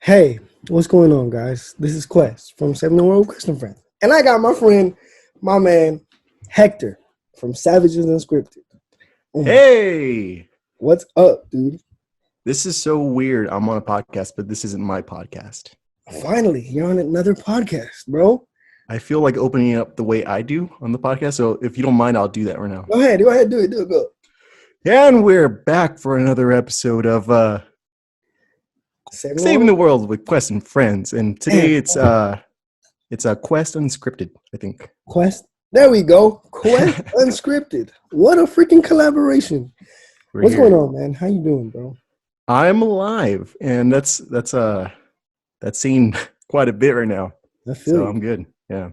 Hey, what's going on, guys? This is Quest from Saving the World with Quest and Friends. And I got my friend, my man, Hector from Savages Unscripted. Hey, What's up, dude? this is so weird. I'm on a podcast, but this isn't my podcast. Finally, you're on another podcast, bro. I feel like opening up the way I do on the podcast. So if you don't mind, I'll do that right now. Go ahead, do it, go. And we're back for another episode of Saving the World with Quest and Friends. And today it's a Quest Unscripted, I think. Quest. There we go. Quest Unscripted. What a freaking collaboration. What's going on, man? How you doing, bro? I'm alive, and that's seen quite a bit right now. I feel you. I'm good. Yeah.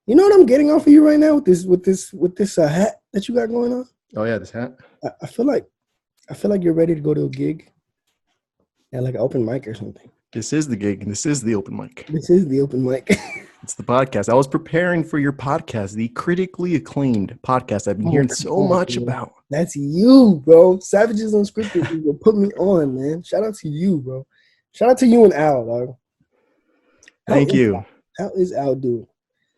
You know what I'm getting off of you right now with this hat that you got going on? Oh yeah, this hat. I feel like you're ready to go to a gig at like an open mic or something. This is the gig, and this is the open mic. This is the open mic. It's the podcast. I was preparing for your podcast, the critically acclaimed podcast I've been hearing so much about. That's you, bro. Savages Unscripted. You put me on, man. Shout out to you, bro. Shout out to you and Al, dog. Thank you. How is Al doing?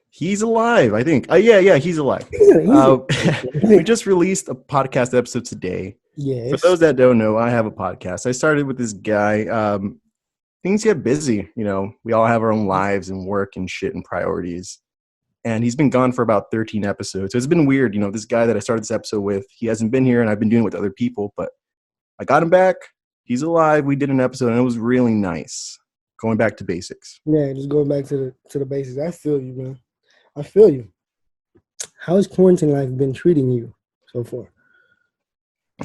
He's alive, I think. Yeah, he's alive. We just released a podcast episode today. Yes. For those that don't know, I have a podcast. I started with this guy. Things get busy, you know. We all have our own lives and work and shit and priorities. And he's been gone for about 13 episodes. So it's been weird, you know. This guy that I started this episode with, he hasn't been here, and I've been doing it with other people. But I got him back. He's alive. We did an episode, and it was really nice. Going back to basics. Yeah, just going back to the basics. I feel you, man. I feel you. How has quarantine life been treating you so far?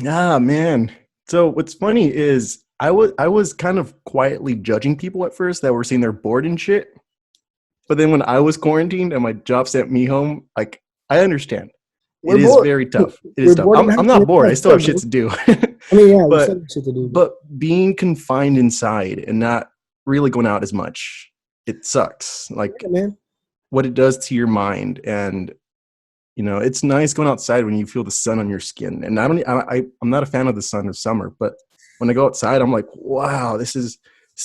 Ah, man. So what's funny is I was kind of quietly judging people at first that were saying they're bored and shit. But then when I was quarantined and my job sent me home, like, I understand. It is very tough. It is tough. I'm not bored. I still have shit to do. I mean, yeah, we still have shit to do. But being confined inside and not really going out as much, it sucks. Like, yeah, man. What it does to your mind. And, you know, it's nice going outside when you feel the sun on your skin. And I'm not a fan of the sun of summer, but when I go outside, I'm like, wow, this is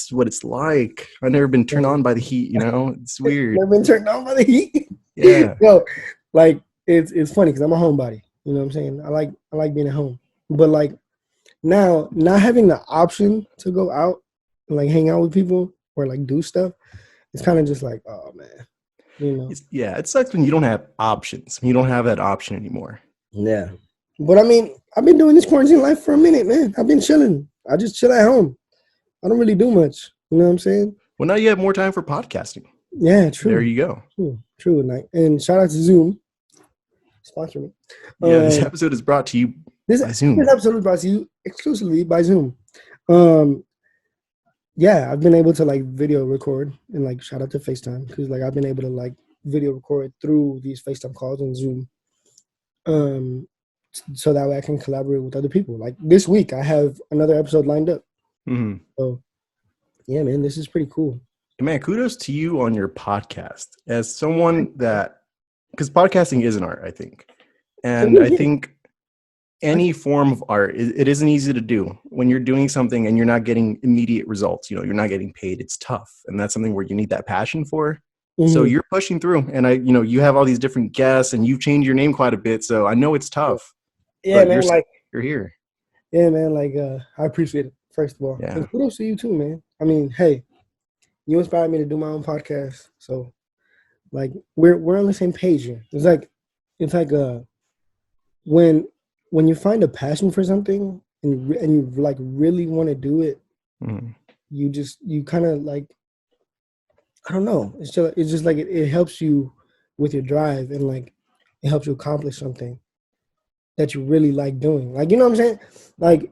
what it's like. I've never been turned on by the heat, you know? It's weird. Never been turned on by the heat? Yeah. Yo, like, it's funny because I'm a homebody. You know what I'm saying? I like being at home. But, like, now, not having the option to go out and, like, hang out with people or, like, do stuff, it's kind of just like, oh, man. You know? It sucks when you don't have options. When you don't have that option anymore. Yeah. But, I mean, I've been doing this quarantine life for a minute, man. I've been chilling. I just chill at home. I don't really do much. You know what I'm saying? Well, now you have more time for podcasting. Yeah, true. There you go. True. And shout out to Zoom. Sponsor me. Yeah, this episode is brought to you by Zoom. This episode is brought to you exclusively by Zoom. Yeah, I've been able to, like, video record and, like, shout out to FaceTime because, like, I've been able to, like, video record through these FaceTime calls on Zoom. So that way I can collaborate with other people. Like, this week, I have another episode lined up. Mm-hmm. So, yeah, man, this is pretty cool. Man, kudos to you on your podcast. As someone that, because podcasting is an art, I think. And I think any form of art, it isn't easy to do. When you're doing something and you're not getting immediate results, you know, you're not getting paid, it's tough. And that's something where you need that passion for. Mm-hmm. So you're pushing through. And you have all these different guests and you've changed your name quite a bit. So I know it's tough. Yeah, man, you're here. Yeah, man, like, I appreciate it, first of all. Yeah. And kudos to you too, man. I mean, hey, you inspired me to do my own podcast. So, like, we're on the same page here. It's like when you find a passion for something and you like really want to do it, you kind of like, I don't know. It's just like it helps you with your drive and, like, it helps you accomplish something that you really like doing. Like, you know what I'm saying? Like,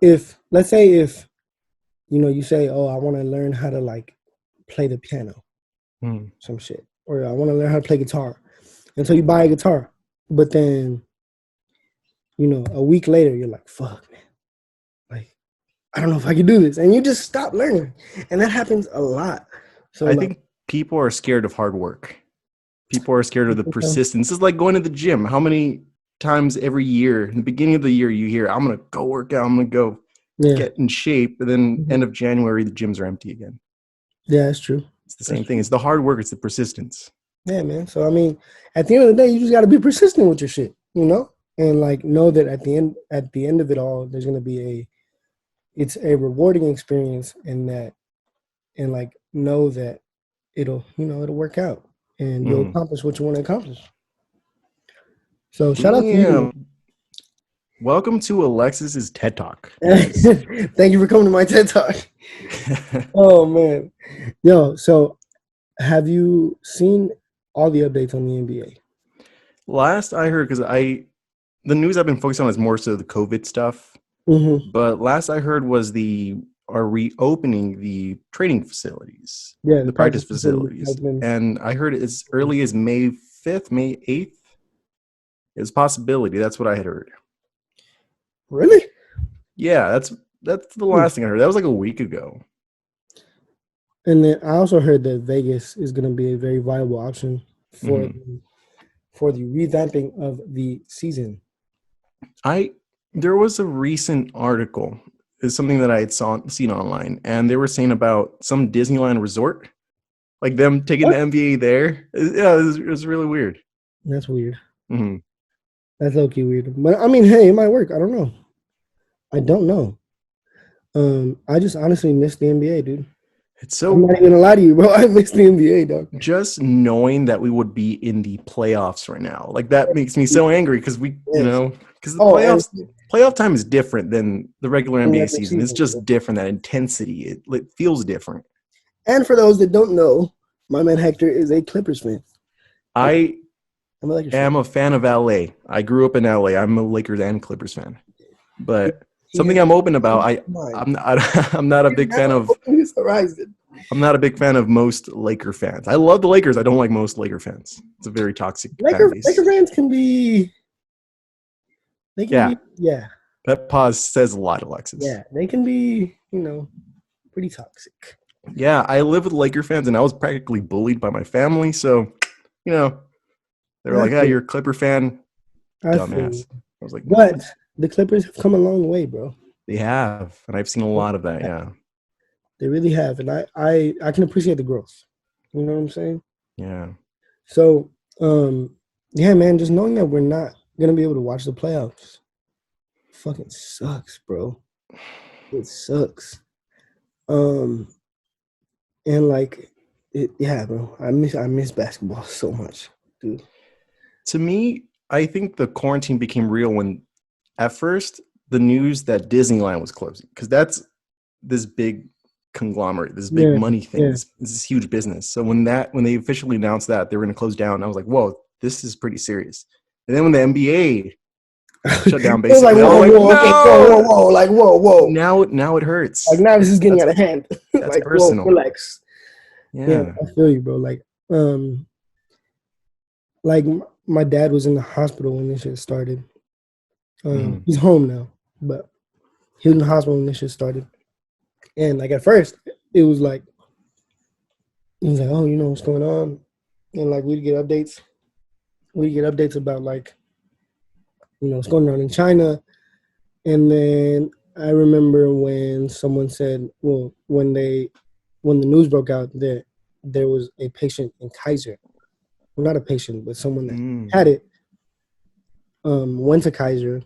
let's say if, you know, you say, oh, I want to learn how to, like, play the piano, some shit. Or I want to learn how to play guitar. And so you buy a guitar. But then, you know, a week later, you're like, fuck, man. Like, I don't know if I can do this. And you just stop learning. And that happens a lot. So I think people are scared of hard work. People are scared of the persistence. It's like going to the gym. How many times every year, in the beginning of the year, you hear, I'm going to go work out, I'm going to go get in shape. And then end of January, the gyms are empty again. Yeah, that's true. It's the same thing. It's the hard work. It's the persistence. Yeah, man. So I mean, at the end of the day, you just got to be persistent with your shit, you know, and like know that at the end of it all, there's gonna be it's a rewarding experience, and like know that it'll work out, and you'll accomplish what you want to accomplish. So shout out to you. Welcome to Alexis's TED Talk. Thank you for coming to my TED Talk. Oh man, yo. So have you seen all the updates on the NBA? Last I heard, because the news I've been focused on is more so the COVID stuff. Mm-hmm. But last I heard was are reopening the training facilities, the practice facilities, and I heard as early as May 5th, May 8th. It's a possibility. That's what I had heard. Really? Yeah, that's the last thing I heard. That was like a week ago. And then I also heard that Vegas is going to be a very viable option for the revamping of the season. There was a recent article. It's something that I had seen online, and they were saying about some Disneyland resort, like them taking the NBA there. Yeah, it was really weird. That's weird. Mm-hmm. That's low-key weird. But I mean, hey, it might work. I don't know. I just honestly miss the NBA, dude. I'm not even gonna lie to you, bro. I miss the NBA, dog. Just knowing that we would be in the playoffs right now, like that makes me so angry because because the playoff time is different than the regular NBA season. It's just different. That intensity, it feels different. And for those that don't know, my man Hector is a Clippers fan. I am a fan of LA. I grew up in LA. I'm a Lakers and Clippers fan. But something I'm open about. I'm not a big fan of. I'm not a big fan of most Laker fans. I love the Lakers. I don't like most Laker fans. It's a very toxic Laker fans can be. Yeah. That pause says a lot, Alexis. Yeah, they can be, pretty toxic. Yeah, I live with Laker fans, and I was practically bullied by my family. So, they were like, "Yeah, you're a Clipper fan, dumbass." I was like, "But the Clippers have come a long way, bro." They have, and I've seen a lot of that. Yeah, they really have, and I can appreciate the growth. You know what I'm saying? Yeah. So, yeah, man, just knowing that we're not gonna be able to watch the playoffs fucking sucks, bro. It sucks. And like, bro. I miss basketball so much, dude. To me, I think the quarantine became real when, at first, the news that Disneyland was closing, because that's this big conglomerate, this big money thing, this huge business. So when they officially announced that they were going to close down, I was like, whoa, this is pretty serious. And then when the NBA shut down, basically, whoa. Now it hurts. Like now this is getting out of hand. That's like, personal. Whoa, relax. Yeah, I feel you, bro. Like my dad was in the hospital when this shit started. He's home now, but he was in the hospital when this shit started. And like at first, it was like, oh, you know what's going on, and like we'd get updates. We get updates about like, what's going on in China, and then I remember when someone said, well, when the news broke out that there was a patient in Kaiser, well, not a patient, but someone that had it, went to Kaiser,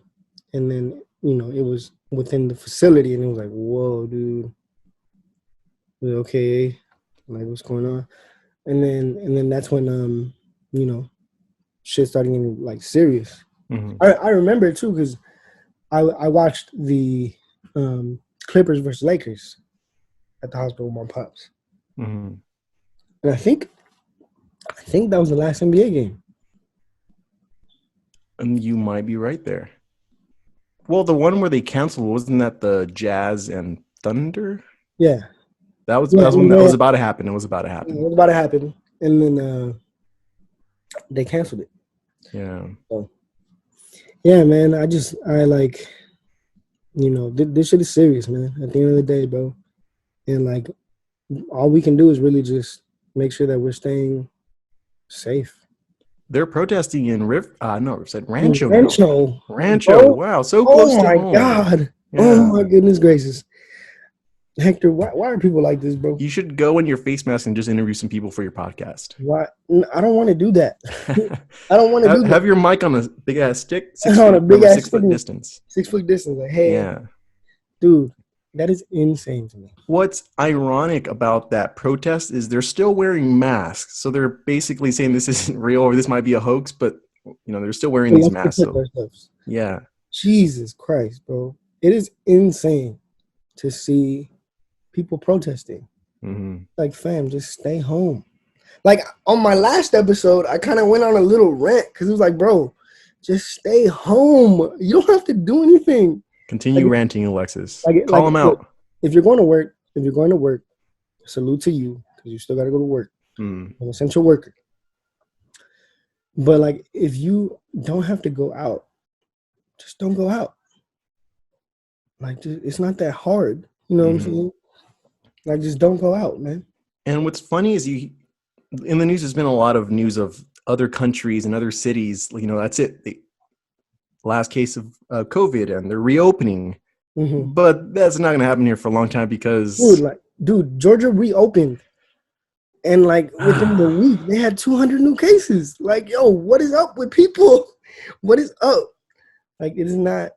and then it was within the facility, and it was like, whoa, dude, okay, like what's going on, and then that's when shit started getting like serious. I remember too because I watched the Clippers versus Lakers at the hospital with my pops, and I think that was the last NBA game. And you might be right there. Well, the one where they canceled, wasn't that the Jazz and Thunder? Yeah. That was when that was about to happen. It was about to happen. It was about to happen. And then they canceled it. Yeah. So, yeah, man. I like, this shit is serious, man. At the end of the day, bro. And like, all we can do is really just make sure that we're staying safe. They're protesting in Rancho. Rancho. Rancho. Wow, so close to home. Oh my God. Yeah. Oh my goodness gracious. Hector, why are people like this, bro? You should go in your face mask and just interview some people for your podcast. Why? I don't want to do that. I don't want to do that. Have your mic on a big ass stick, 6 On feet a from big a ass 6 foot distance. 6 foot distance. Like, hey, Yeah. dude, that is insane to me. What's ironic about that protest is they're still wearing masks. So they're basically saying this isn't real or this might be a hoax, but they're still wearing these masks. So, yeah. Jesus Christ, bro. It is insane to see people protesting. Mm-hmm. Like, fam, just stay home. Like, on my last episode, I kind of went on a little rant because it was like, bro, just stay home. You don't have to do anything. Continue ranting, Alexis. Call them out. If you're going to work, salute to you because you still got to go to work. I'm an essential worker. But, like, if you don't have to go out, just don't go out. Like, it's not that hard. You know what I'm saying? Like, just don't go out, man. And what's funny is in the news, there's been a lot of news of other countries and other cities. That's it. The last case of COVID and they're reopening. Mm-hmm. But that's not going to happen here for a long time because... Dude, Georgia reopened. And, like, within the week, they had 200 new cases. Like, yo, what is up with people? What is up? Like, it's not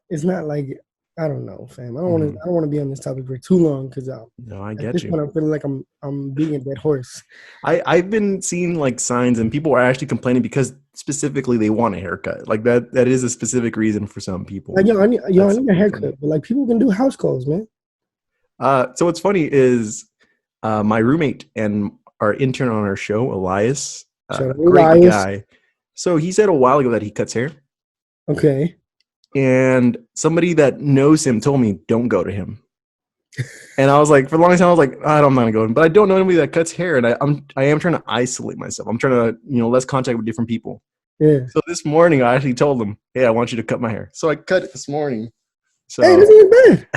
like... I don't know, fam. I don't want to be on this topic for too long because I get you. I'm feeling like I'm being a dead horse. I've been seeing like signs and people are actually complaining because specifically they want a haircut. Like that is a specific reason for some people. Like, I need a haircut, but like people can do house calls, man. So what's funny is my roommate and our intern on our show, Elias, great guy. So he said a while ago that he cuts hair. Okay. And somebody that knows him told me, don't go to him. And I was like, for the longest time, I was like, I'm not going to go in. But I don't know anybody that cuts hair. And I am trying to isolate myself. I'm trying to, less contact with different people. Yeah. So this morning, I actually told him, hey, I want you to cut my hair. So I cut it this morning. So, hey, it doesn't look bad.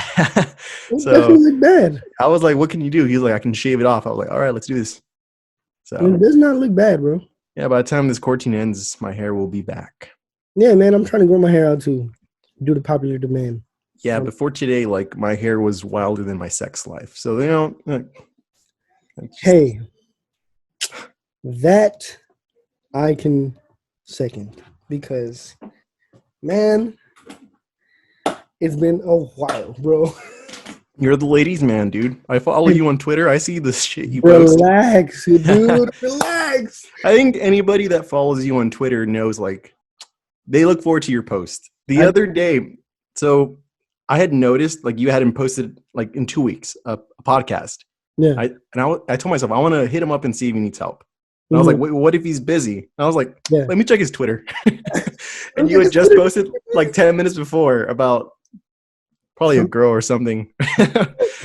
It doesn't look bad. I was like, what can you do? He's like, I can shave it off. I was like, all right, let's do this. So it does not look bad, bro. Yeah, by the time this quarantine ends, my hair will be back. Yeah, man, I'm trying to grow my hair out too. Due to popular demand. Yeah, before today, like my hair was wilder than my sex life. So hey, that I can second because, man, it's been a while, bro. You're the ladies' man, dude. I follow you on Twitter. I see this shit you post. Relax, dude. Relax. I think anybody that follows you on Twitter knows, like, they look forward to your post. The other day, so I had noticed, like, you hadn't posted, like, in 2 weeks, a podcast. Yeah. I told myself, I want to hit him up and see if he needs help. And I was like, wait, what if he's busy? And I was like, let me check his Twitter. And you had just posted, like, 10 minutes before about probably a girl or something.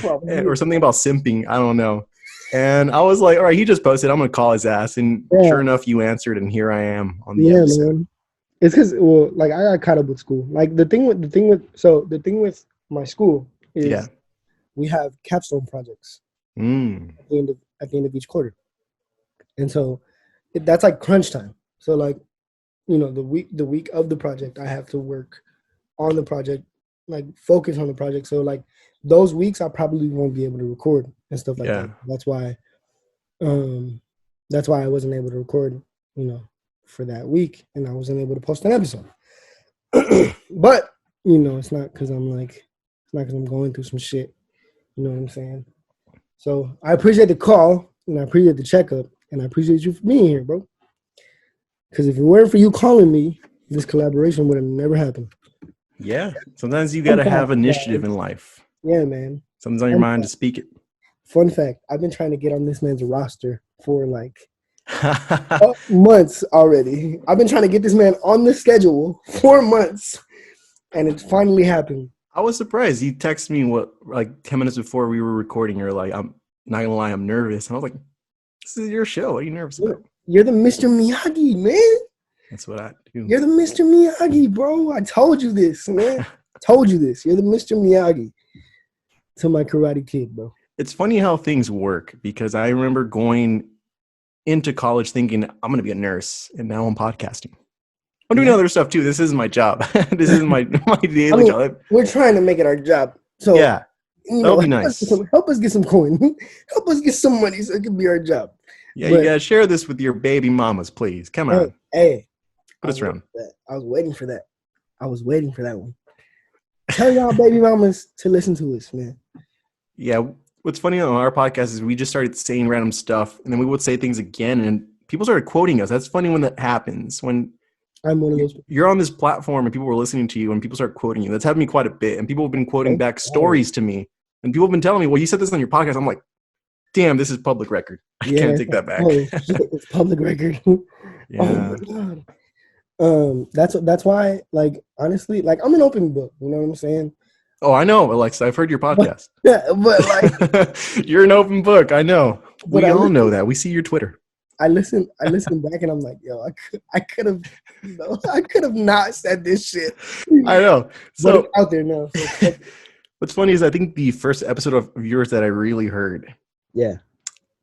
Or something about simping. I don't know. And I was like, all right, he just posted. I'm going to call his ass. And sure enough, you answered, and here I am on the episode. Man. It's because, like, I got caught up with school. Like, the thing with my school is we have capstone projects at the end of each quarter, and so that's like crunch time. So, like, the week of the project, I have to work on the project, like focus on the project. So, like, those weeks, I probably won't be able to record and stuff like that. That's why I wasn't able to record, for that week, and I wasn't able to post an episode. But it's not because I'm going through some shit. You know what I'm saying? So I appreciate the call, and I appreciate the checkup, and I appreciate you for being here, bro. Because if it weren't for you calling me, this collaboration would have never happened. Yeah, sometimes you gotta have initiative in life. Yeah, man. Something's on your mind to speak it. Fun fact: I've been trying to get on this man's roster for like months already. I've been trying to get this man on the schedule for months, and it finally happened. I was surprised. You texted me like 10 minutes before we were recording. You're like, I'm not gonna lie, I'm nervous. And I was like, this is your show. What are you nervous about? You're the Mr. Miyagi, man. That's what I do. You're the Mr. Miyagi, bro. I told you this, man. I told you this. You're the Mr. Miyagi to my Karate Kid, bro. It's funny how things work, because I remember going into college thinking I'm going to be a nurse, and now I'm podcasting. I'm doing other stuff too. This is my job. This is my daily job. We're trying to make it our job. So You That'll know, be nice. Help us get some coin. Help us get some money so it can be our job. Yeah, you gotta share this with your baby mamas, please. Come on. Hey, put us around. I was waiting for that. I was waiting for that one. Tell y'all baby mamas to listen to us, man. Yeah, what's funny on our podcast is we just started saying random stuff, and then we would say things again, and people started quoting us. That's funny when that happens. When I'm one of those. You're on this platform and people were listening to you, and people start quoting you. That's happened to me quite a bit, and people have been quoting back stories to me, and people have been telling me, "Well, you said this on your podcast." I'm like, "Damn, this is public record. I can't take that back." It's public record. Yeah. Oh my god. That's why, like, honestly, like, I'm an open book. You know what I'm saying? Oh, I know, Alexa. I've heard your podcast. But like, you're an open book. I know. We all know that. We see your Twitter. I listen back, and I'm like, yo, I could have, I could have not said this shit. I know. So but it's out there now. So. What's funny is I think the first episode of yours that I really heard. Yeah.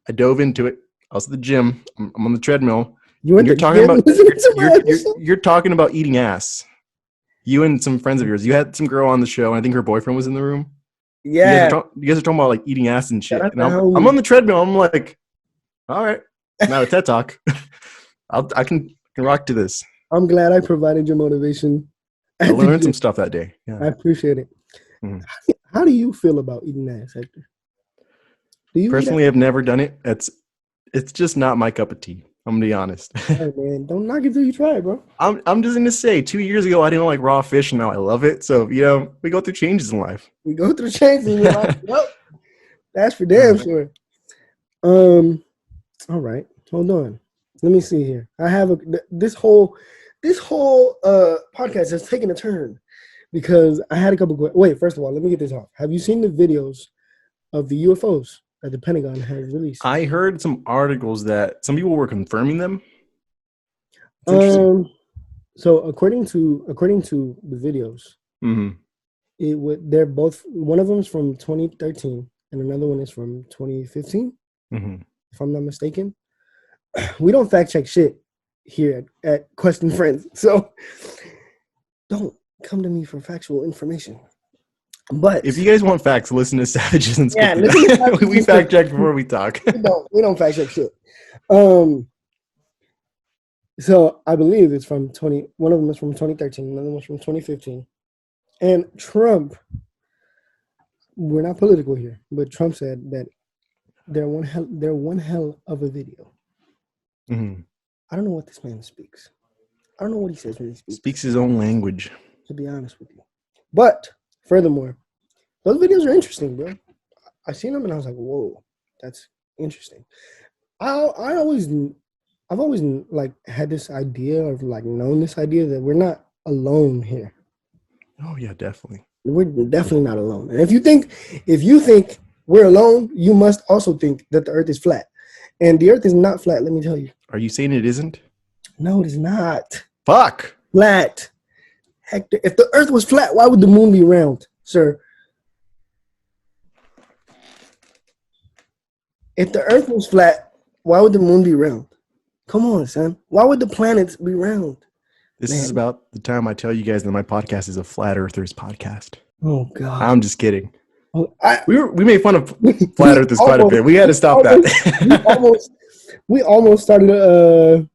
I dove into it. I was at the gym. I'm on the treadmill. You're talking about you're talking about eating ass. You and some friends of yours. You had some girl on the show, and I think her boyfriend was in the room. Yeah. You guys are talking about like eating ass and shit. And I'm on the treadmill. I'm like, all right, now a TED Talk. I can rock to this. I'm glad I provided your motivation. I learned some stuff that day. Yeah. I appreciate it. Mm-hmm. How do you feel about eating ass, Hector? Personally, I've never done it. It's just not my cup of tea. I'm gonna be honest. Hey man, don't knock it till you try, bro. I'm just gonna say, 2 years ago I didn't like raw fish, and now I love it. So we go through changes in life. We go through changes in life. Yep. That's for damn sure. All right, hold on. Let me see here. I have this whole podcast has taken a turn because I had a couple. Wait, first of all, let me get this off. Have you seen the videos of the UFOs that the Pentagon has released? I heard some articles that some people were confirming them. So according to the videos, they're both, one of them is from 2013 and another one is from 2015. If I'm not mistaken. We don't fact check shit here at Question Friends, so don't come to me for factual information. But if you guys want facts, listen to Savages and Unscripted. Yeah, we fact check before we talk. we don't fact check shit. So I believe it's from one of them is from 2013, another one's from 2015. And Trump, we're not political here, but Trump said that they're one hell of a video. I don't know what this man speaks. I don't know what he says when he speaks. Speaks his own language. To be honest with you. But furthermore, those videos are interesting, bro. I seen them and I was like, whoa, that's interesting. I've always like had this idea of like known this idea that we're not alone here. Oh yeah, definitely. We're definitely not alone. And if you think we're alone, you must also think that the earth is flat. And the earth is not flat, let me tell you. Are you saying it isn't? No, it is not. Fuck. Flat. Hector, if the earth was flat, why would the moon be round, sir? If the earth was flat, why would the moon be round? Come on, son. Why would the planets be round? This is about the time I tell you guys that my podcast is a flat earthers podcast. Oh, God. I'm just kidding. Oh, we made fun of flat earthers quite a bit. We had to stop that. we almost started a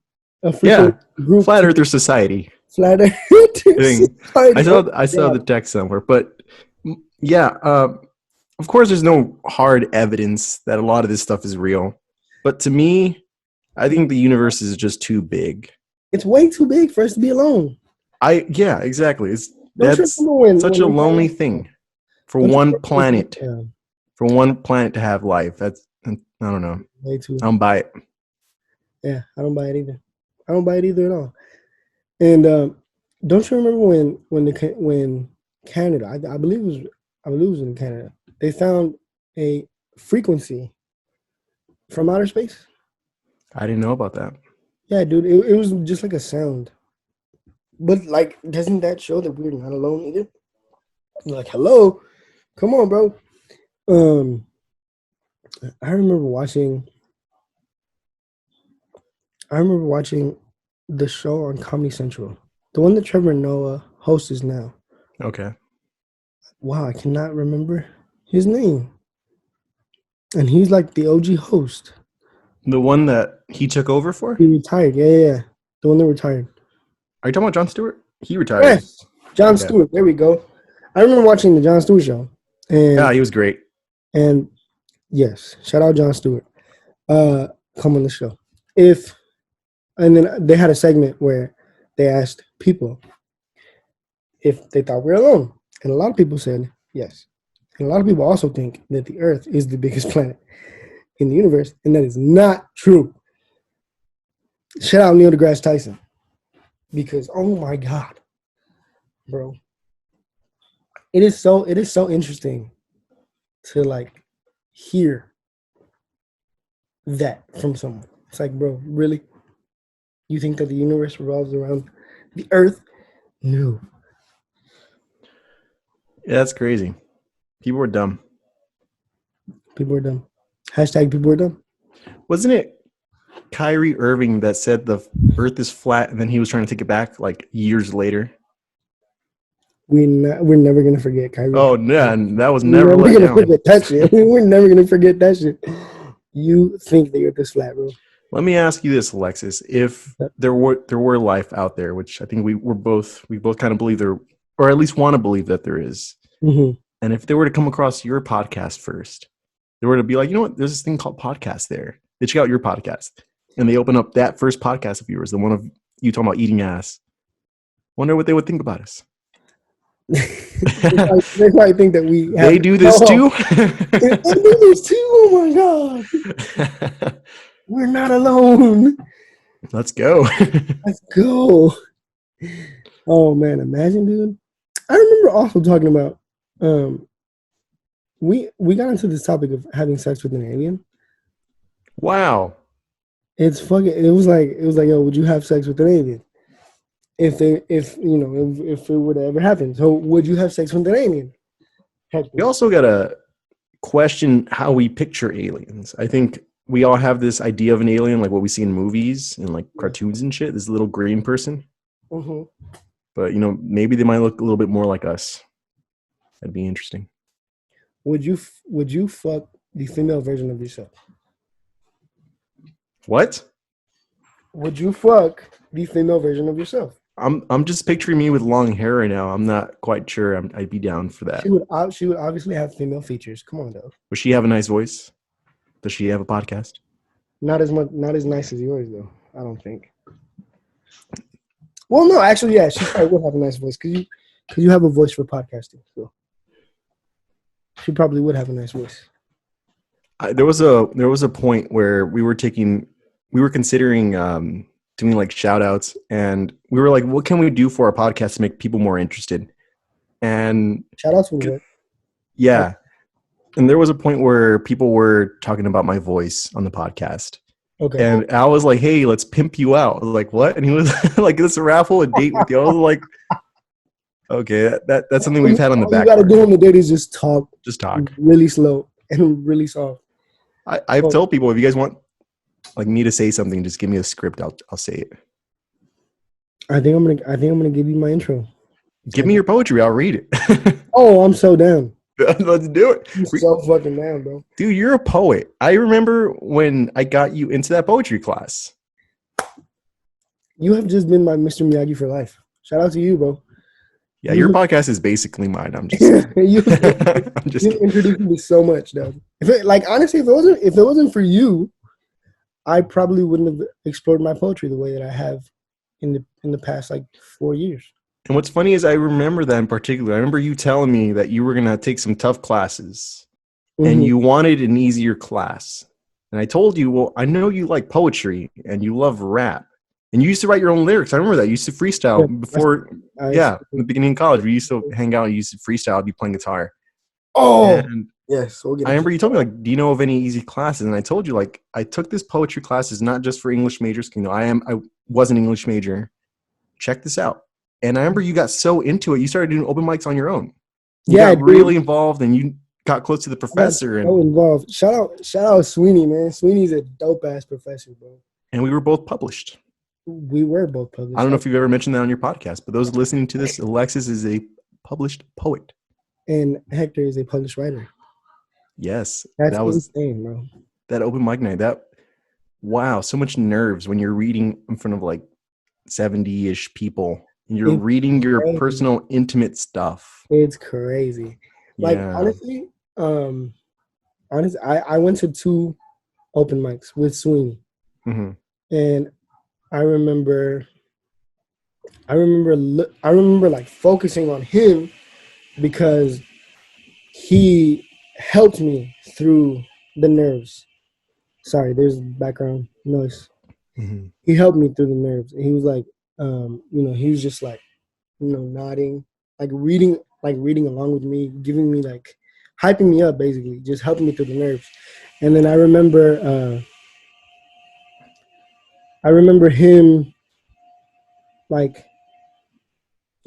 freaking group. Flat Earther Society. Flat Earther Society. I saw the text somewhere. But yeah, of course there's no hard evidence that a lot of this stuff is real. But to me, I think the universe is just too big. It's way too big for us to be alone. Yeah, exactly. That's such a lonely thing. For one planet to have life, I don't know. Way too. I don't buy it. Yeah, I don't buy it either. I don't buy it either at all. And don't you remember when Canada, I believe it was in Canada, they found a frequency from outer space? I didn't know about that. Yeah, dude, it was just like a sound. But like, doesn't that show that we're not alone either? Like, hello. Come on, bro. I remember watching the show on Comedy Central, the one that Trevor Noah hosts now. Okay. Wow, I cannot remember his name. And he's like the OG host. The one that he took over for? He retired. Yeah. The one that retired. Are you talking about Jon Stewart? He retired. Yes. Jon Stewart. There we go. I remember watching the Jon Stewart show. And yeah, he was great. And yes, shout out Jon Stewart. Come on the show. And then they had a segment where they asked people if they thought we were alone. And a lot of people said yes. And a lot of people also think that the Earth is the biggest planet in the universe, and that is not true. Shout out Neil deGrasse Tyson. Because oh my God, bro. It is so interesting to like hear that from someone. It's like, bro, really? You think that the universe revolves around the Earth? No. Yeah, that's crazy. People are dumb. People are dumb. Hashtag people are dumb. Wasn't it Kyrie Irving that said the Earth is flat, and then he was trying to take it back like years later? We're never gonna forget Kyrie. Oh no, that was never let down. Forget that shit. We're never gonna forget that shit. You think the Earth is flat, bro? Let me ask you this, Alexis: if there were life out there, which I think we both kind of believe there, or at least want to believe that there is, and if they were to come across your podcast first, they were to be like, you know what? There's this thing called podcast there. They check out your podcast, and they open up that first podcast of yours, the one of you talking about eating ass. Wonder what they would think about us. They probably think that we have they do this too. They do this too. Oh my God, we're not alone. Let's go. Let's go. Oh man, imagine, dude. I remember also talking about we got into this topic of having sex with an alien. Wow. It was like, yo, would you have sex with an alien? If it would ever happen. So would you have sex with an alien? We also gotta question how we picture aliens. I think we all have this idea of an alien, like what we see in movies and like cartoons and shit. This little green person. Mm-hmm. But maybe they might look a little bit more like us. That'd be interesting. Would you fuck the female version of yourself? What? Would you fuck the female version of yourself? I'm just picturing me with long hair right now. I'm not quite sure I'd be down for that. She would obviously have female features. Come on, though. Would she have a nice voice? Does she have a podcast? Not as nice as yours, though. I don't think. Well, no, actually, yeah, she probably would have a nice voice because you have a voice for podcasting. So she probably would have a nice voice. There was a point where we were considering doing like shout outs, and we were like, what can we do for our podcast to make people more interested? And shout outs would work. Yeah. And there was a point where people were talking about my voice on the podcast. Okay. And Al was like, hey, let's pimp you out. I was like, what? And he was like, let's raffle a date with you. I was like, okay, that's something we've had on the back. All you got to do on the date is just talk. Just talk. Really slow and really soft. I've told people, if you guys want like me to say something, just give me a script. I'll say it. I think I'm gonna give you my intro. Give me your poetry. I'll read it. Oh, I'm so down. Let's do it. I'm so fucking down, bro. Dude, you're a poet. I remember when I got you into that poetry class. You have just been my Mr. Miyagi for life. Shout out to you, bro. Yeah, your podcast is basically mine. I'm just you introduced me to so much, though. Honestly, if it wasn't for you, I probably wouldn't have explored my poetry the way that I have in the past 4 years. And what's funny is I remember that in particular. I remember you telling me that you were going to take some tough classes and you wanted an easier class. And I told you, well, I know you like poetry and you love rap. And you used to write your own lyrics. I remember that. You used to freestyle before, in the beginning of college. We used to hang out. You used to freestyle. I'd be playing guitar. Oh, and yes. I remember you told me, do you know of any easy classes? And I told you, I took this poetry classes not just for English majors. I was an English major. Check this out. And I remember you got so into it, you started doing open mics on your own. You got really involved, and you got close to the professor. So involved. Shout out Sweeney, man. Sweeney's a dope ass professor, bro. And we were both published. We were both published. I don't know if you've ever mentioned that on your podcast, but those listening to this, Alexis is a published poet. And Hector is a published writer. Yes, That's that was insane, bro. that open mic night. Wow, so much nerves when you're reading in front of like 70-ish people and you're It's reading your crazy. personal intimate stuff. It's crazy. Like Yeah. honestly, I went to 2 open mics with Sweeney, Mm-hmm. and I remember, I remember like focusing on him because he helped me through the nerves. Sorry, there's background noise. Mm-hmm. He helped me through the nerves. And he was like, he was just like, nodding, like reading along with me, giving me like, hyping me up, basically, just helping me through the nerves. And then I remember him like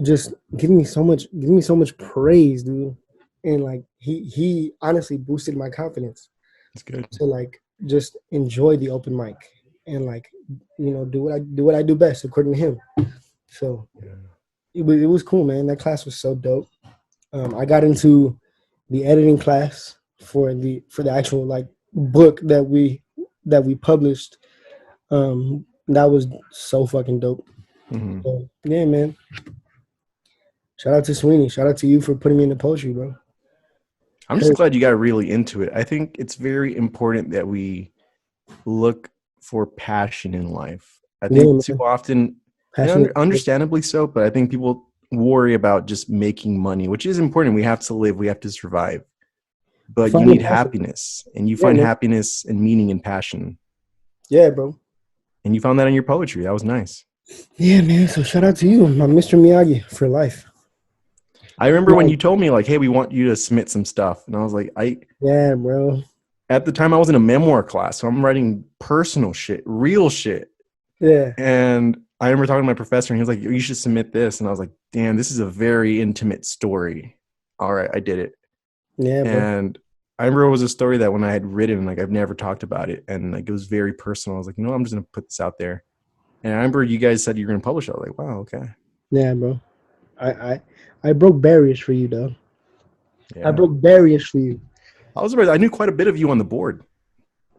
just giving me so much praise, dude. And like he honestly boosted my confidence That's good. to like just enjoy the open mic and like do what I do best according to him. So Yeah. it was cool, man. That class was so dope. I got into the editing class for the actual like book that we published. That was so fucking dope. Mm-hmm. So, yeah, man. Shout out to Sweeney. Shout out to you for putting me into poetry, bro. I'm just glad you got really into it. I think it's very important that we look for passion in life. I Yeah, think too man. often, and Passionate. understandably so, but I think people worry about just making money, which is important. We have to live, we have to survive, but you Finding need passion. happiness, and you Yeah, find man. happiness and meaning in passion. Yeah, bro. And you found that in your poetry. That was nice. Yeah, man. So shout out to you, my Mr. Miyagi for life. I remember when you told me like, "Hey, we want you to submit some stuff," and I was like, Yeah, bro. at the time I was in a memoir class, so I'm writing personal shit, real shit. Yeah. And I remember talking to my professor, and he was like, "You should submit this," and I was like, "Damn, this is a very intimate story." All right, I did it. Yeah, bro. And I remember it was a story that when I had written, like I've never talked about it, and like it was very personal. I was like, I'm just gonna put this out there. And I remember you guys said you were gonna publish it. I was like, wow, okay. Yeah, bro. I I broke barriers for you, though. I Yeah. broke barriers for you. I was surprised. I knew quite a bit of you on the board.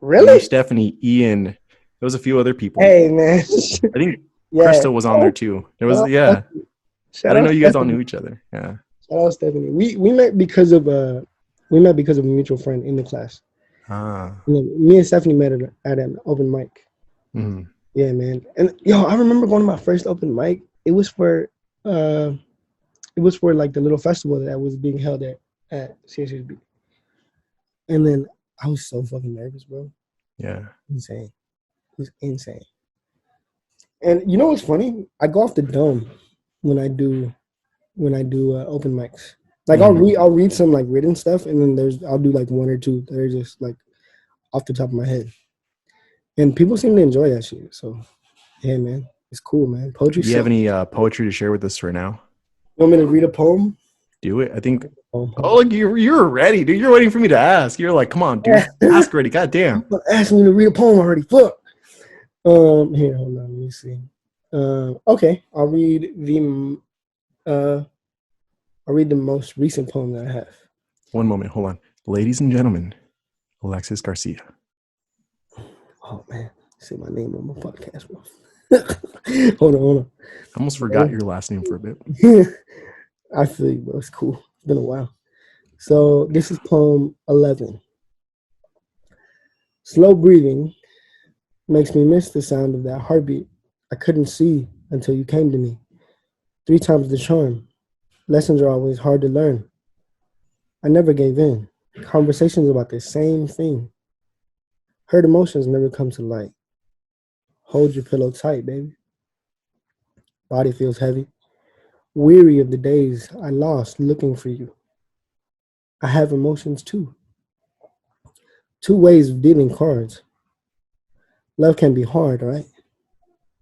You, Really? Stephanie, Ian. There was a few other people. Hey, man. I think Yeah. Krista was on there too. There was, Shout yeah. out, I shout didn't out know you guys all Stephanie. knew each other. Yeah. Shout out Stephanie. We met because of a mutual friend in the class. Ah. And then me and Stephanie met at an open mic. Mm. Yeah, man. And I remember going to my first open mic. Uh it was for like the little festival that was being held at CSUSB. And then I was so fucking nervous, bro. Yeah. Insane. It was insane. And you know what's funny? I go off the dome when I do open mics. Like I'll read some like written stuff, and then I'll do like one or two that are just like off the top of my head. And people seem to enjoy that shit. So yeah, man, it's cool, man. Poetry. Do you have any poetry to share with us right now? You want me to read a poem? Do it. I think. Poem. Oh, look, you're ready, dude. You're waiting for me to ask. You're like, come on, dude. Ask already. God damn. Ask me to read a poem already. Fuck. Here, hold on. Let me see. Okay, I'll read the most recent poem that I have. One moment. Hold on. Ladies and gentlemen, Alexis Garcia. Oh, man. Say my name on my podcast, bro. Hold on. I almost forgot your last name for a bit. I feel you, bro. It's cool. It's been a while. So this is poem 11. Slow breathing makes me miss the sound of that heartbeat I couldn't see until you came to me. 3 times the charm. Lessons are always hard to learn. I never gave in. Conversations about the same thing. Hurt emotions never come to light. Hold your pillow tight, baby. Body feels heavy. Weary of the days I lost looking for you. I have emotions too. 2 ways of dealing cards. Love can be hard, right?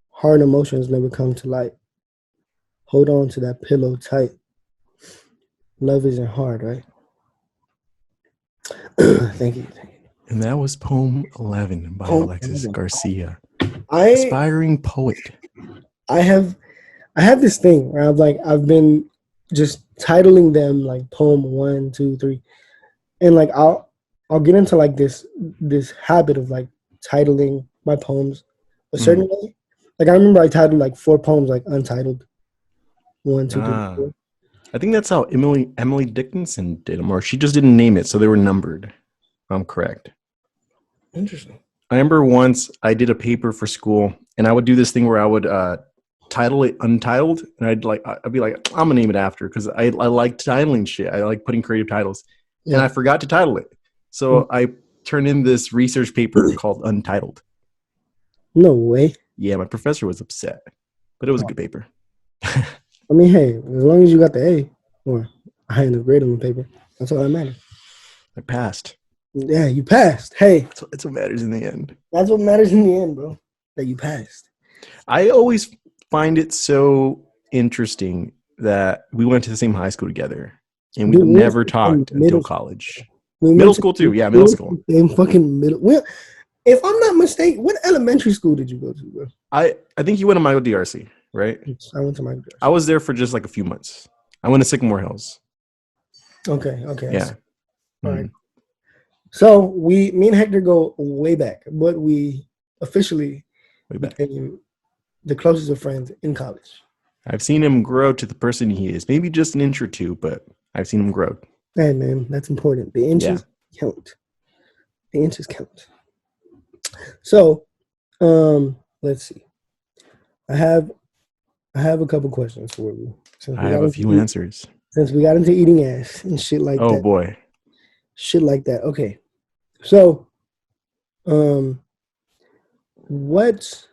Hard emotions never come to light. Hold on to that pillow tight. Love isn't hard, right? Thank you. And that was poem 11 by Alexis Garcia. Aspiring poet. I have this thing where I've been just titling them like poem 1, 2, 3, and like I'll I'll get into like this habit of like titling my poems a certain way. Like I remember I titled like 4 poems like untitled. 1, 2, 3, 4. I think that's how Emily Dickinson did them, or she just didn't name it, so they were numbered. If I'm correct. Interesting. I remember once I did a paper for school, and I would do this thing where I would title it untitled, and I'd be like, I'm gonna name it after because I like titling shit. I like putting creative titles, and I forgot to title it, so I turned in this research paper called Untitled. No way. Yeah, my professor was upset, but it was a good paper. I mean, hey, as long as you got the A or a high enough grade on the paper, that's all that matters. I passed. Yeah, you passed. Hey, that's what matters in the end. That's what matters in the end, bro. That you passed. I always find it so interesting that we went to the same high school together and we never talked until college. Middle school too. Yeah, middle school. Same fucking middle. Well, if I'm not mistaken, what elementary school did you go to, bro? I think you went to Michael DRC, right? I went to Michael DRC. I was there for just like a few months. I went to Sycamore Hills. Okay. Yeah. All right. So me and Hector go way back, but we officially became the closest of friends in college. I've seen him grow to the person he is. Maybe just an inch or two, but I've seen him grow. Hey man, that's important. The inches count. The inches count. So, let's see. I have a couple questions for you. I have a few answers. Since we got into eating ass and shit like that. Oh boy. Shit like that. Okay. So, when was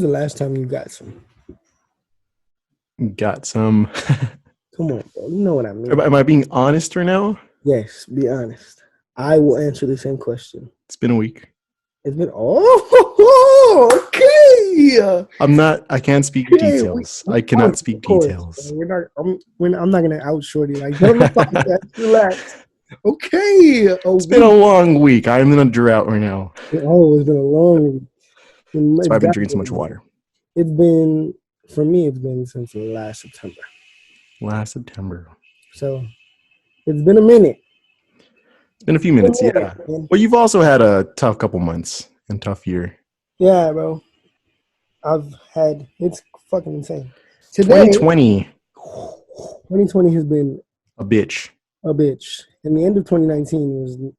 the last time you got some? Got some. Come on, bro. You know what I mean. Am I being honest right now? Yes, be honest. I will answer the same question. It's been a week. It's been okay. I can't speak details. I cannot speak details. I'm not gonna out shorty like relax. Okay. It's been a long week. I'm in a drought right now. Oh, it's been a long week. That's why I've been drinking so much water. It's been since last September. Last September. So it's been a minute. It's been a few minutes, yeah. Well, you've also had a tough couple months and tough year. Yeah, bro. It's fucking insane. Today, 2020 has been a bitch. And the end of 2019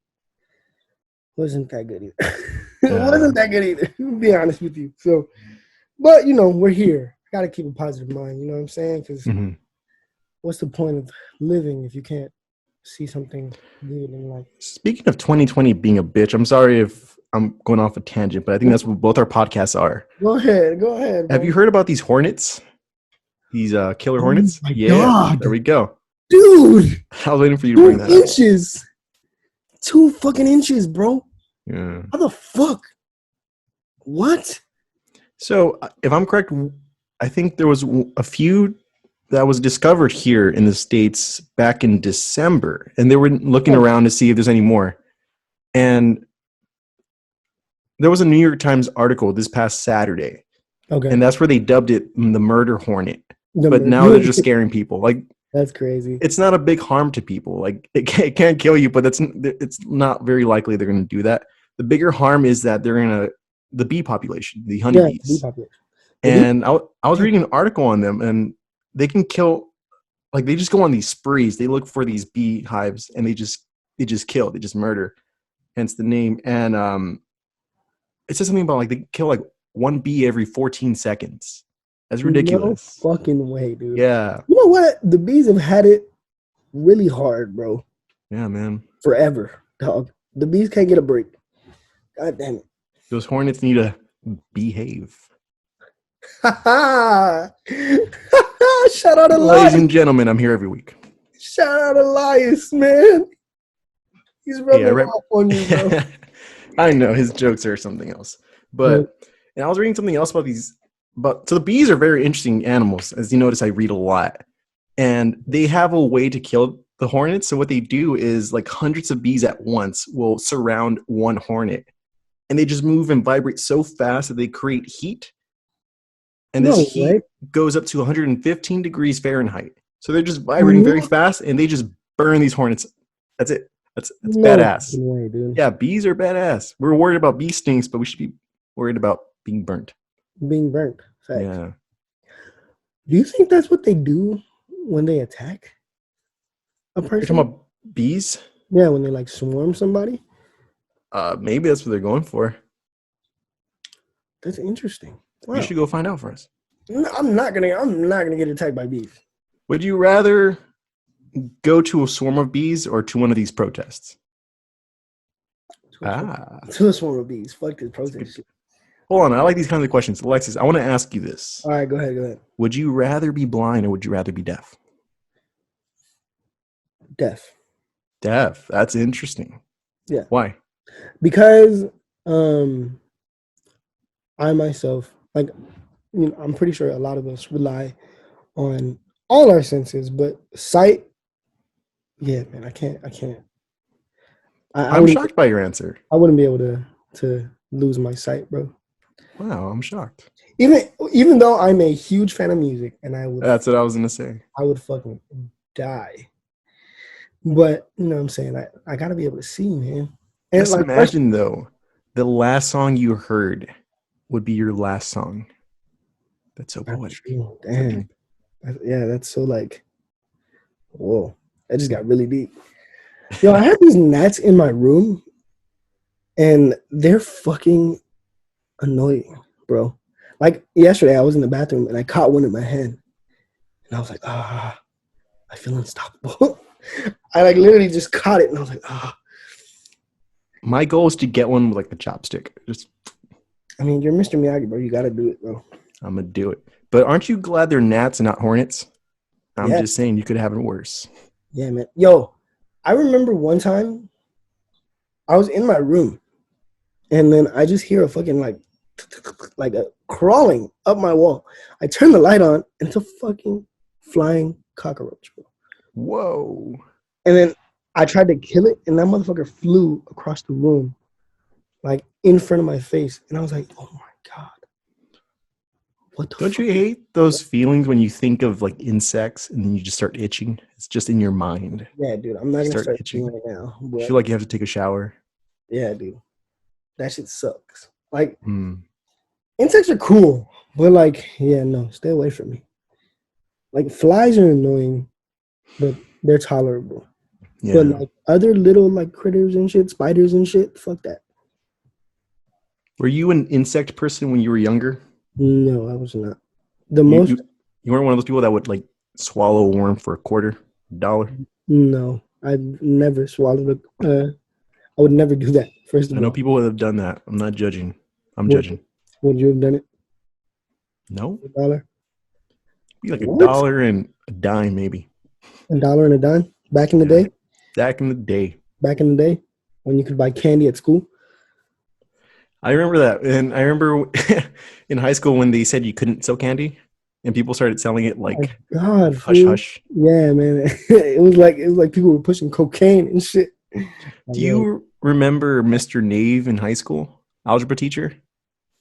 wasn't that good either. It wasn't that good either, to be honest with you. So, but we're here. Got to keep a positive mind, you know what I'm saying? Because what's the point of living if you can't see something good in life? Speaking of 2020 being a bitch, I'm sorry if I'm going off a tangent, but I think that's what both our podcasts are. Go ahead. Bro. Have you heard about these hornets? These killer hornets? My God. There we go. Dude. I was waiting for you to bring that 2 inches. 2 fucking inches, bro. Yeah. How the fuck? What? So, if I'm correct, I think there was a few that was discovered here in the States back in December, and they were looking around to see if there's any more. And there was a New York Times article this past Saturday, and that's where they dubbed it the murder hornet. But now they're just scaring people. Like, that's crazy. It's not a big harm to people. Like, it can't kill you, but it's not very likely they're going to do that. The bigger harm is that the bee population, the honeybees. Bee population. And I was reading an article on them, and they can kill, like, they just go on these sprees. They look for these bee hives, and they just kill. They just murder, hence the name. And it says something about, like, they kill, like, 1 bee every 14 seconds. That's ridiculous. No fucking way, dude. Yeah. You know what? The bees have had it really hard, bro. Yeah, man. Forever, dog. The bees can't get a break. God damn it. Those hornets need to behave. Shout out to Elias. Ladies and gentlemen, I'm here every week. Shout out to Elias, man. He's rubbing off on you, bro. I know, his jokes are something else. But and I was reading something else about these. So the bees are very interesting animals. As you notice, I read a lot. And they have a way to kill the hornets. So what they do is, like, hundreds of bees at once will surround one hornet. And they just move and vibrate so fast that they create heat. And this heat goes up to 115 degrees Fahrenheit. So they're just vibrating very fast, and they just burn these hornets. That's it. That's No badass. way, dude. Yeah, bees are badass. We're worried about bee stings, but we should be worried about being burnt. Being burnt. Facts. Yeah. Do you think that's what they do when they attack a You're talking person? about bees? Yeah, when they like swarm somebody. Maybe that's what they're going for. That's interesting. Wow. You should go find out for us. No, I'm not gonna get attacked by bees. Would you rather go to a swarm of bees or to one of these protests? To a swarm of bees. Fuck this protest shit. Hold on, I like these kinds of questions. Alexis, I want to ask you this. All right, go ahead. Would you rather be blind or would you rather be deaf? Deaf. Deaf. That's interesting. Yeah. Why? Because I myself, like, you know, I'm pretty sure a lot of us rely on all our senses, but sight, yeah, man, I can't. I'm shocked by your answer. I wouldn't be able to lose my sight, bro. Wow, I'm shocked. Even though I'm a huge fan of music, and that's what I was gonna say. I would fucking die. But you know what I'm saying? I gotta be able to see, man. And just imagine though, the last song you heard would be your last song. That's so poetic. Damn. Yeah, that's so like, whoa. That just got really deep. Yo, I have these gnats in my room, and they're fucking annoying, bro. Like yesterday, I was in the bathroom and I caught one in my hand, and I was like, I feel unstoppable. I like literally just caught it, and I was like, My goal is to get one with like a chopstick. I mean, you're Mr. Miyagi, bro. You gotta do it, bro. I'm gonna do it. But aren't you glad they're gnats and not hornets? I'm just saying you could have it worse. Yeah, man. Yo, I remember one time I was in my room, and then I just hear a fucking like a crawling up my wall. I turn the light on, and it's a fucking flying cockroach, bro. Whoa. And then I tried to kill it, and that motherfucker flew across the room, like in front of my face. And I was like, oh my God. What the Don't you hate those feelings when you think of like insects and then you just start itching? It's just in your mind. Yeah, dude. I'm not going to start itching right now. You feel like you have to take a shower. Yeah, dude. That shit sucks. Like, insects are cool, but like, yeah, no, stay away from me. Like, flies are annoying, but they're tolerable. Yeah. But like other little like critters and shit, spiders and shit, fuck that. Were you an insect person when you were younger? No, I was not. You weren't one of those people that would like swallow a worm for $0.25? No, I've never swallowed I would never do that. First of all, I know people that have done that. I'm not judging. I'm judging. Would you have done it? No. $1? Be like $1 and a dime, maybe. $1 and a dime? Back in the day? Back in the day. Back in the day when you could buy candy at school? I remember that. And I remember in high school when they said you couldn't sell candy and people started selling it like hush hush. Yeah, man. It was like people were pushing cocaine and shit. Do you remember Mr. Nave in high school? Algebra teacher?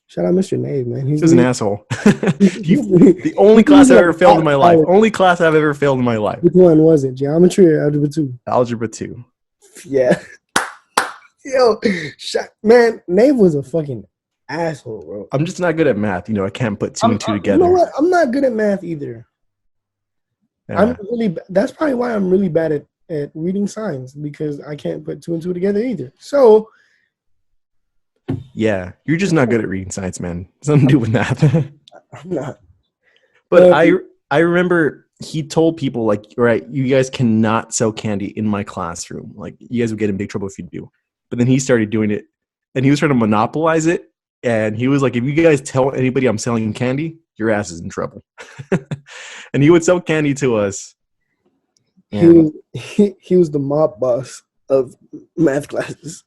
Shout out Mr. Nave, man. He was an asshole. The only class I've ever failed in my life. Only class I've ever failed in my life. Which one was it? Geometry or Algebra 2? Algebra 2. Yeah. Yo, man, Nave was a fucking asshole, bro. I'm just not good at math. You know, I can't put two and two together. You know what? I'm not good at math either. Yeah. That's probably why I'm really bad at reading signs, because I can't put 2 and 2 together either. So yeah, you're just not good at reading signs, man. Something to do with math. I'm not. But I remember he told people like, all right, you guys cannot sell candy in my classroom. Like, you guys would get in big trouble if you do. But then he started doing it, and he was trying to monopolize it. And he was like, if you guys tell anybody I'm selling candy, your ass is in trouble. And he would sell candy to us. He was the mob boss of math classes.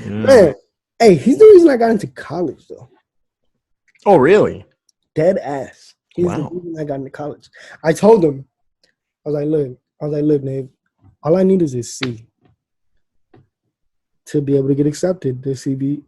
Yeah. Man, hey, he's the reason I got into college, though. Oh, really? Dead ass. He's the reason I got into college. I told him, I was like, look, Nave, all I need is a C to be able to get accepted to CB.